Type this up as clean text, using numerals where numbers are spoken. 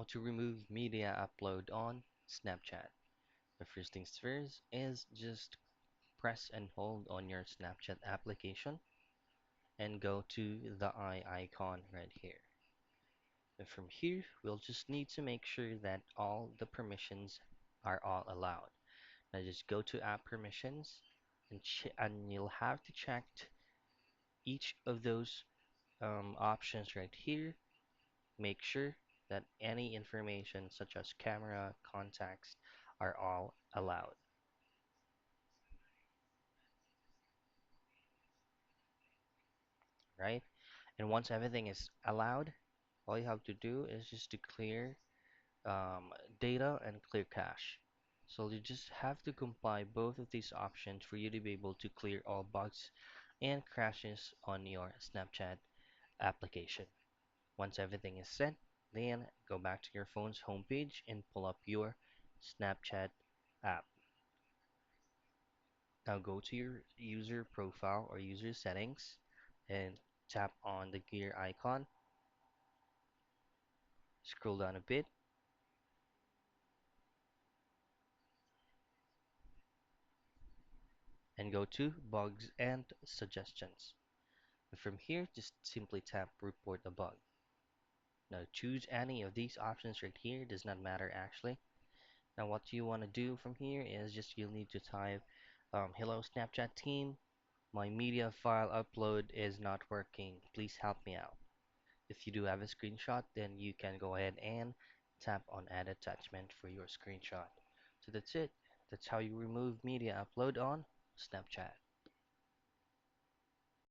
How to remove media upload on Snapchat. The first things first is just press and hold on your Snapchat application and go to the eye icon right here. And from here, we'll just need to make sure that all the permissions are all allowed. Now just go to app permissions and you'll have to check each of those options right here. Make sure that any information such as camera, contacts are all allowed, right? And once everything is allowed, all you have to do is just to clear um, data and clear cache. So you just have to comply both of these options for you to be able to clear all bugs and crashes on your Snapchat application. Once everything is set, then go back to your phone's homepage and pull up your Snapchat app. Now go to your user profile or user settings and tap on the gear icon. Scroll down a bit and go to bugs and suggestions. And from here, just simply tap report a bug. Now choose any of these options right here, does not matter actually. Now what you want to do from here is just you'll need to type hello Snapchat team, my media file upload is not working, please help me out. If you do have a screenshot, then you can go ahead and tap on add attachment for your screenshot. So that's it. That's how you remove media upload on Snapchat.